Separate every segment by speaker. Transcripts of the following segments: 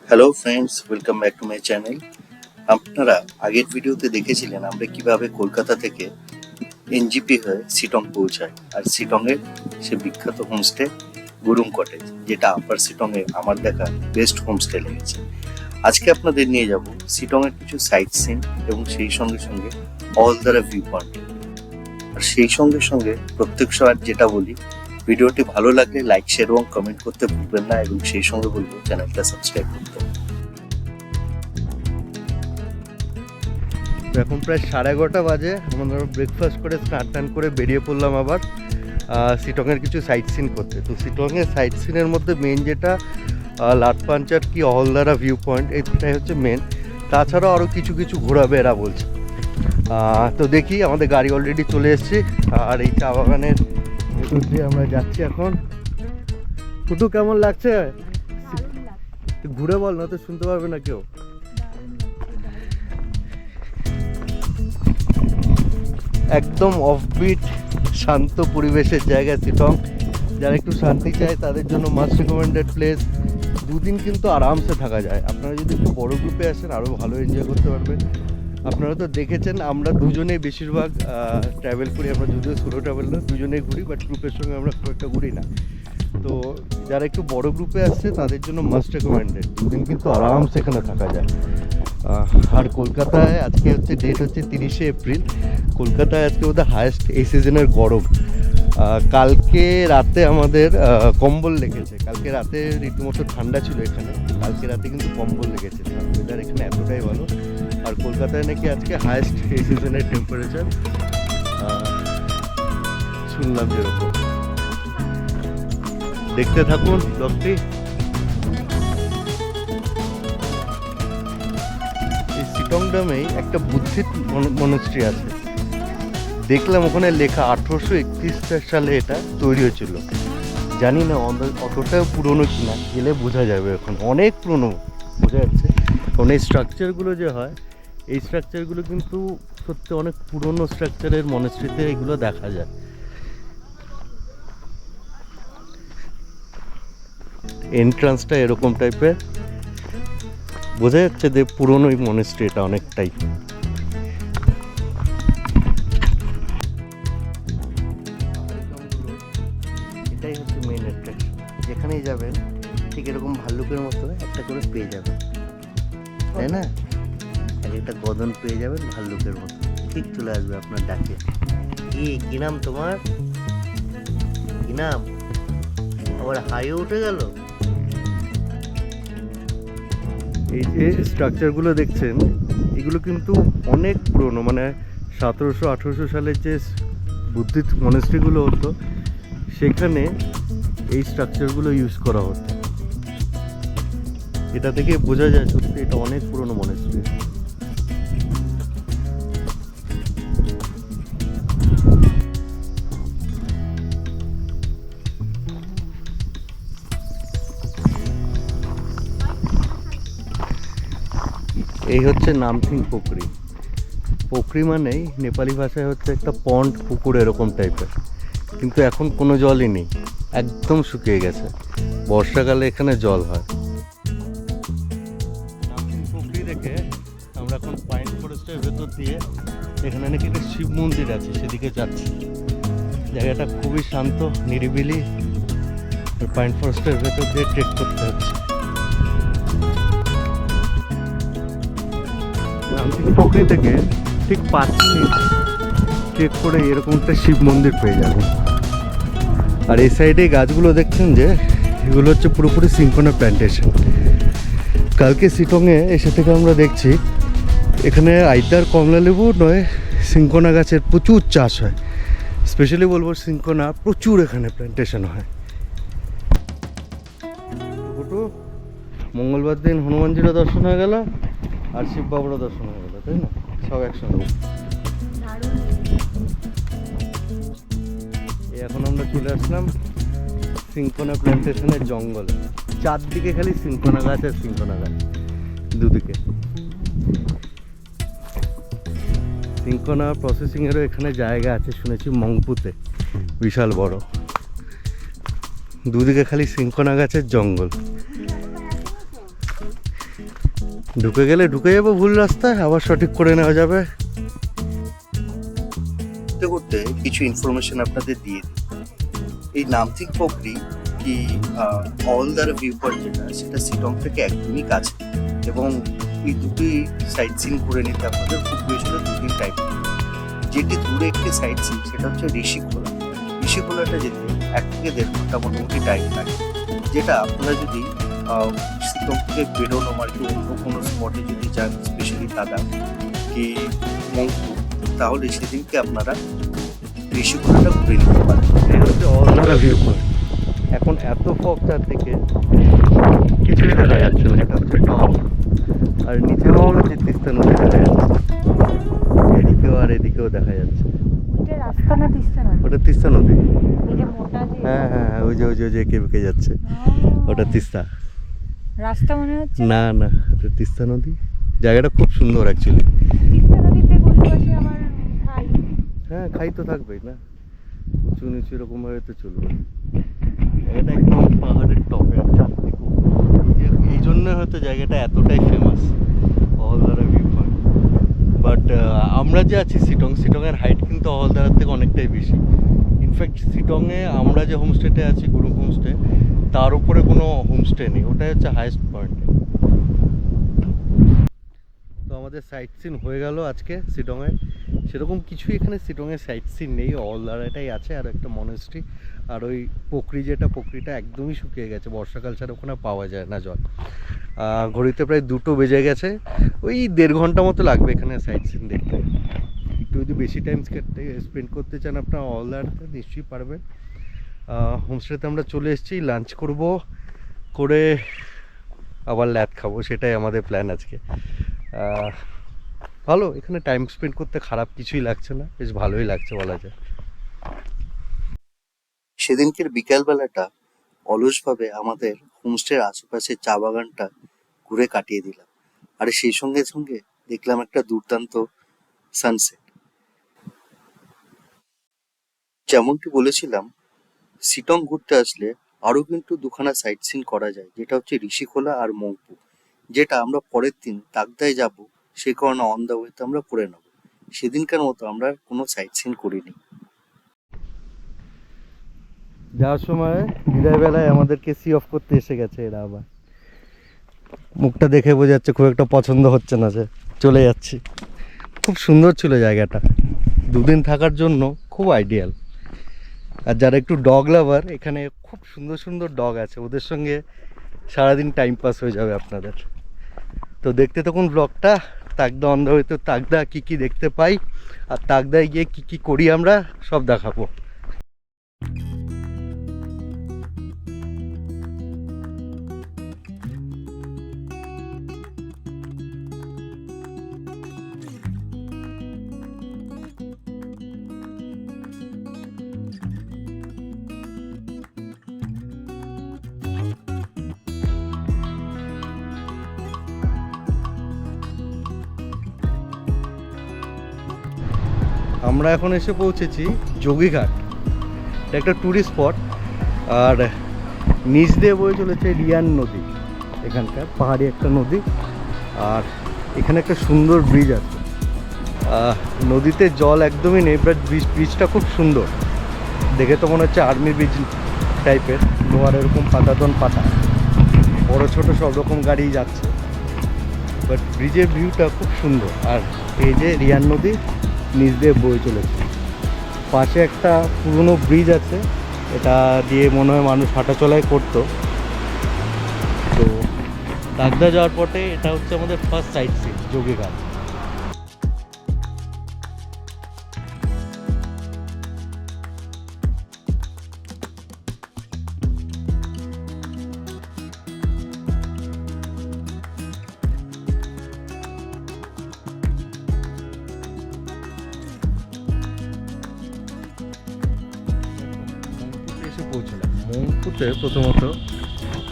Speaker 1: Hello friends, welcome back to my channel. আপনারা আগের ভিডিওতে দেখেছিলেন আমরা কিভাবে কলকাতা থেকে এনজিপি হয়ে শিটং পৌঁছাই, আর শিটংয়ের সে বিখ্যাত হোমস্টে গুরুং কটেজ, যেটা আপার শিটংয়ে আমার দেখা বেস্ট হোমস্টে লেগেছে। আজকে আপনাদের নিয়ে যাব শিটংয়ের কিছু সাইট সিন এবং সেই সঙ্গে সঙ্গে অলদারা ভিউ পয়েন্ট। আর সেই সঙ্গে সঙ্গে প্রত্যেক সময় যেটা বলি, ভিডিওটি ভালো লাগলে লাইক, শেয়ার এবং কমেন্ট করতে ভুলবেন না, এবং সেই সঙ্গে বলবো চ্যানেলটা সাবস্ক্রাইব করতে।
Speaker 2: এখন প্রায় 11:30 বাজে। আমরা ব্রেকফাস্ট করে স্নান টান করে বেরিয়ে পড়লাম আবার শিটংয়ের কিছু সাইট সিন করতে। তো শিটংয়ের সাইট সিনের মধ্যে মেন যেটা লাটপাঞ্চার কি অলদারা ভিউ পয়েন্ট, এটাই হচ্ছে মেন। তাছাড়াও আরও কিছু কিছু ঘোরাবে এরা বলছে। তো দেখি, আমাদের গাড়ি অলরেডি চলে এসেছি আর এই চা বাগানের ভেতর দিয়ে আমরা যাচ্ছি এখন। ফুটু কেমন লাগছে? ঘুরে বল, না তো শুনতে পারবে না কেউ। একদম অফবিট শান্ত পরিবেশের জায়গা শিটং। যারা একটু শান্তি চায় তাদের জন্য মাস্ট রিকমেন্ডেড প্লেস। দুদিন কিন্তু আরামসে থাকা যায়। আপনারা যদি একটু বড় গ্রুপে আসেন আরও ভালো এনজয় করতে পারবেন। আপনারা তো দেখেছেন আমরা দুজনেই বেশিরভাগ ট্রাভেল করি। আমরা যদিও সোলো ট্রাভেল না, দুজনেই ঘুরি, বাট গ্রুপের সঙ্গে আমরা খুব একটা ঘুরি না। তো যারা একটু বড় গ্রুপে আসছে তাদের জন্য মাস্ট রিকমেন্ডেড। দুদিন কিন্তু আরামসে এখানে থাকা যায়। আর কলকাতায় আজকে হচ্ছে ডেট হচ্ছে 30শে এপ্রিল। কলকাতায় আজকে বোধহয় হায়েস্ট এই সিজনের গরম। কালকে রাতে আমাদের কম্বল লেগেছে। কালকে রাতে রীতিমতো ঠান্ডা ছিল এখানে, কালকে রাতে কিন্তু কম্বল লেগেছে। ওয়েদার এখানে এতটাই ভালো। আর কলকাতায় নাকি আজকে হায়েস্ট এই সিজনের টেম্পারেচার শুনলাম যেরকম। দেখতে থাকুন ব্লগটি। এই শিটং ডামেই একটা বুদ্ধিস্ট মনাস্ট্রি আছে, দেখলাম ওখানে লেখা 1831 সালে এটা তৈরি হয়েছিল। জানি না অতটাও পুরনো কিনা, গেলে বোঝা যাবে। এখন অনেক পুরনো বোঝা যাচ্ছে, কারণ এই স্ট্রাকচারগুলো যে হয়, এই স্ট্রাকচারগুলো কিন্তু সত্যি অনেক পুরনো স্ট্রাকচারের মনাস্ট্রিতে এগুলো দেখা যায়। এন্ট্রান্সটা এরকম টাইপের, বোঝা যাচ্ছে যে পুরনো এই মনাস্ট্রি এটা অনেকটাই। এটাই হচ্ছে মেন অ্যাট্রাকশন। যেখানেই যাবেন ঠিক এরকম ভাল্লুকের মতো একটা করে পেয়ে যাবেন, তাই না? এক একটা গদন পেয়ে যাবেন ভাল্লুকের মতো, ঠিক চলে আসবে আপনার ডাকে। কি নাম তোমার? কি নাম? আবার হাইও উঠে গেল। এই যে স্ট্রাকচারগুলো দেখছেন, এগুলো কিন্তু অনেক পুরনো, মানে 1700-1800 সালের যে বুদ্ধিস্ট মনাস্ট্রিগুলো হতো সেখানে এই স্ট্রাকচারগুলো ইউজ করা হতো। এটা থেকে বোঝা যায় সত্যি এটা অনেক পুরনো মনাস্ট্রি। এই হচ্ছে নামথিং পোখরি। পোখরি মানেই নেপালি ভাষায় হচ্ছে একটা পন্ড, পুকুর এরকম টাইপের, কিন্তু এখন কোনো জলই নেই, একদম শুকিয়ে গেছে। বর্ষাকালে এখানে জল হয়। নামথিং পোখরি থেকে আমরা এখন পাইন ফরেস্টের ভেতর দিয়ে, এখানে নাকি একটা শিব মন্দির আছে, সেদিকে যাচ্ছি। জায়গাটা খুবই শান্ত, নিরিবিলি। পাইন ফরেস্টের ভেতর দিয়ে ট্রেক করতে হচ্ছে। নামথিং পোখরি থেকে ঠিক 5 মিনিট ট্রেক করে এরকম একটা শিব মন্দির পেয়ে যাবে। আর এই সাইডে গাছগুলো দেখছেন যে, এগুলো হচ্ছে পুরোপুরি সিনকোনা প্ল্যান্টেশন। কালকে শিটংয়ে এসে থেকে আমরা দেখছি এখানে আইদার কমলা লেবু নয় সিনকোনা গাছের প্রচুর চাষ হয়। স্পেশালি বলবো সিনকোনা প্রচুর এখানে প্ল্যান্টেশন হয়। মঙ্গলবার দিন হনুমানজিরও দর্শন হয়ে গেল আর শিব বাবুরও দর্শন হয়ে গেল, তাই না? সব একসঙ্গে। এখন আমরা চলে আসলাম সিনকোনা প্ল্যান্টেশনের জঙ্গলে। চারদিকে খালি সিনকোনা গাছ আর সিনকোনা গাছ, দুদিকে। সিনকোনা প্রসেসিংয়েরও এখানে জায়গা আছে শুনেছি, মংপুতে বিশাল বড়। দুদিকে খালি সিনকোনা গাছের জঙ্গল। ঢুকে গেলে ঢুকে যাবো ভুল রাস্তায়, আবার সঠিক করে নেওয়া যাবে।
Speaker 1: করতে করতে কিছু ইনফরমেশন আপনাদের দিয়ে দিই। এই নামথিং পোখরি কি হাওলদার ভিউ পয়েন্ট যেটা, সেটা শিলং থেকে একদমই কাছে, এবং এই দুটি সাইট সিন করে নিতে আপনাদের খুব বেশি হলে 2 দিন টাইম। যেটি দূরে একটি সাইট সিন সেটা হচ্ছে ঋষিখোলা। ঋষিখোলাটা যেতে 1 থেকে 1.5 ঘন্টা মোটামুটি টাইম লাগে, যেটা আপনারা যদি শিলং থেকে বেরোনো মার্কে অন্য কোনো স্পটে যদি যান, স্পেশালি দাদা কি মংপু, তাহলে সেদিনকে আপনারা ঋষিখোলাটা ঘুরে নিতে পারেন।
Speaker 2: এই হচ্ছে অন্ধারা ভিউ পয়েন্ট। এখন এত ফগ চারদিকে কিছুই দেখা যাচ্ছে না। এটা হচ্ছে টপ, আর নিচেও হচ্ছে তিস্তা নদী দেখা যাচ্ছে, এদিকেও আর এদিকেও দেখা যাচ্ছে।
Speaker 3: ওটা রাস্তা না তিস্তা নদী?
Speaker 2: ওটা তিস্তা নদী।
Speaker 3: এই যে মোটা যে
Speaker 2: হ্যাঁ হ্যাঁ হ্যাঁ, ওই যে এঁকে বেঁকে যাচ্ছে, ওটা তিস্তা।
Speaker 3: রাস্তা মনে হচ্ছে
Speaker 2: না না, ওটা তিস্তা নদী। জায়গাটা খুব সুন্দর অ্যাকচুয়ালি।
Speaker 3: তিস্তা নদীতে কোন পাশে আমার খাই।
Speaker 2: হ্যাঁ, খাই তো থাকবেই না, উঁচু নিচু এরকম ভাবে তো চলবে। জায়গাটা একদম পাহাড়ের টপে, আর চারদিকে এই জন্য হয়তো জায়গাটা এতটাই famous, Ahaldara view point. But আমরা যে আছি শিটংয়ের হাইট কিন্তু অহলদারার থেকে অনেকটাই বেশি। ইনফ্যাক্ট শিটংয়ে আমরা যে হোমস্টেতে আছি, গ্রুপ হোমস্টে, তার উপরে কোনো হোমস্টে নেই, ওটাই হচ্ছে হাইয়েস্ট পয়েন্ট। তো আমাদের সাইট সিন হয়ে গেল আজকে শিটংয়ের। সেরকম কিছুই এখানে শিটংয়ের সাইট সিন নেই, অহলদারাটাই আছে আর একটা মনেস্ট্রি, আর ওই পোখরি যেটা, পোখরিটা একদমই শুকিয়ে গেছে, বর্ষাকাল ছাড়া ওখানে পাওয়া যায় না জল। ঘড়িতে প্রায় 2টো বেজে গেছে, ওই 1.5 ঘন্টা মতো লাগবে এখানে সাইট সিন দেখতে। একটু যদি বেশি টাইম স্পেন্ড করতে চান আপনার অহলদারাতে, নিশ্চয়ই পারবেন। হোমস্টেতে আমরা চলে এসেছি, লাঞ্চ করব, করে আবার ল্যাদ খাবো, সেটাই আমাদের প্ল্যান আজকে। ভালো, এখানে টাইম স্পেন্ড করতে খারাপ কিছুই লাগছে না, বেশ ভালোই লাগছে বলা যায়।
Speaker 1: সেদিনকের বিকালবেলাটা অলসভাবে আমাদের হোমস্টের আশেপাশে চা বাগানটা ঘুরে কাটিয়ে দিলাম, আর সেই সঙ্গে সঙ্গে দেখলাম একটা দুর্দান্ত সানসেট। যেমনটি বলেছিলাম, শিটং ঘুরতে আসলে আরও কিন্তু 2খানা সাইট সিন করা যায়, যেটা হচ্ছে ঋষিখোলা আর মংপু, যেটা আমরা পরের দিন তাকদায় যাব, সে কারণে অন দ্য ওয়েতে আমরা করে নেব। সেদিনকার মতো আমরা কোনো সাইট সিন করিনি।
Speaker 2: যাওয়ার সময় বিদায় বেলায় আমাদেরকে সি অফ করতে এসে গেছে এরা, আবার মুখটা দেখে বোঝা যাচ্ছে খুব একটা পছন্দ হচ্ছে না যে চলে যাচ্ছি। খুব সুন্দর ছিল জায়গাটা, 2 দিন থাকার জন্য খুব আইডিয়াল। আর যারা একটু ডগ লাভার, এখানে খুব সুন্দর সুন্দর ডগ আছে, ওদের সঙ্গে সারাদিন টাইম পাস হয়ে যাবে আপনাদের। তো দেখতে তখন ব্লগটা, তাকদা অন্ধ হয়তো তাকদা কী কী দেখতে পাই আর তাকদায় গিয়ে কী কী করি আমরা সব দেখাবো। আমরা এখন এসে পৌঁছেছি যোগীঘাট। এটা একটা ট্যুরিস্ট স্পট, আর নিচ দিয়ে বয়ে চলেছে রিয়ান নদী, এখানকার পাহাড়ি একটা নদী। আর এখানে একটা সুন্দর ব্রিজ আছে, নদীতে জল একদমই নেই, বাট ব্রিজটা খুব সুন্দর দেখে, তো মনে হচ্ছে আর্মি ব্রিজ টাইপের, লোহার এরকম পাতাতন পাতা, বড় ছোট সব রকম গাড়ি যাচ্ছে, বাট ব্রিজের ভিউটা খুব সুন্দর। আর এই যে রিয়ান নদী নিচ দিয়ে বয়ে চলেছে, পাশে একটা পুরনো ব্রিজ আছে, এটা দিয়ে মনে হয় মানুষ হাঁটাচলাই করতো। তো তাকদা যাওয়ার পথে এটা হচ্ছে আমাদের ফার্স্ট সাইট সিন, যোগীঘাট। পৌঁছলাম মংপুতে। প্রথমত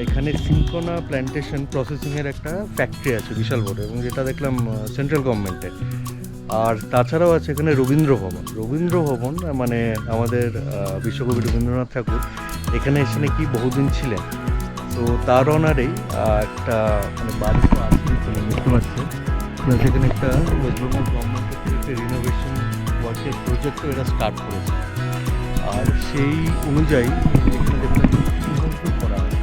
Speaker 2: এখানে সিনকোনা প্ল্যান্টেশন প্রসেসিংয়ের একটা ফ্যাক্টরি আছে বিশাল বড়, এবং যেটা দেখলাম সেন্ট্রাল গভর্নমেন্টের। আর তাছাড়াও আছে এখানে রবীন্দ্র ভবন, মানে আমাদের বিশ্বকবি রবীন্দ্রনাথ ঠাকুর এখানে এসে নাকি বহুদিন ছিলেন, তো তো তার অনারেই একটা মানে বাড়ি তো আছে দেখতে পাচ্ছেন, প্লাস এখানে একটা ওয়েস্ট বেঙ্গল গভর্নমেন্টের থেকে একটা রিনোভেশন ওয়ার্কের প্রজেক্টও এরা স্টার্ট করেছে। আর সেই অনুযায়ী এখানে দেখলাম সুইমিং করা হয়।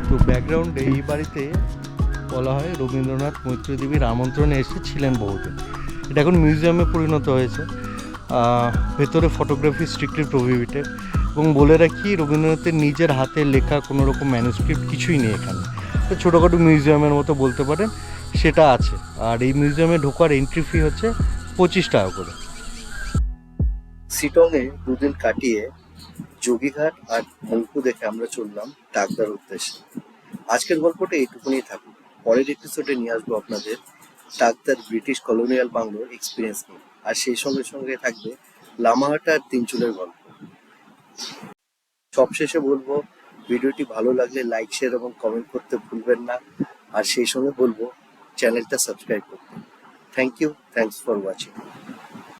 Speaker 2: তো ব্যাকগ্রাউন্ডে এই বাড়িতে বলা হয় রবীন্দ্রনাথ মৈত্রী দেবীর আমন্ত্রণে এসেছিলেন বহুদিন। এটা এখন মিউজিয়ামে পরিণত হয়েছে। ভেতরে ফটোগ্রাফি স্ট্রিক্টলি প্রহিবিটেড, এবং বলে রাখি রবীন্দ্রনাথের নিজের হাতে লেখা কোনো রকম ম্যানুস্ক্রিপ্ট কিছুই নেই এখানে। তো ছোটোখাটো মিউজিয়ামের মতো বলতে পারেন, সেটা আছে। আর এই মিউজিয়ামে ঢোকার এন্ট্রি ফি হচ্ছে 25 টাকা করে।
Speaker 1: শিটংয়ে দুদিন কাটিয়ে যোগীঘাট আর মঙ্কু দেখে আমরা চললাম টাকদার উদ্দেশ্যে। আজকের গল্পটা এইটুকুনি থাকুক, পরের এপিসোডে নিয়ে আসবো আপনাদের টাকদার ব্রিটিশ কলোনিয়াল বাংলোর এক্সপিরিয়েন্স নিয়ে, আর সেই সঙ্গে সঙ্গে থাকবে লামাহাটা আর তিনচুলের গল্প। সবশেষে বলবো, ভিডিওটি ভালো লাগলে লাইক, শেয়ার এবং কমেন্ট করতে ভুলবেন না, আর সেই সঙ্গে বলবো চ্যানেলটা সাবস্ক্রাইব করতে। Thank you, thanks for watching.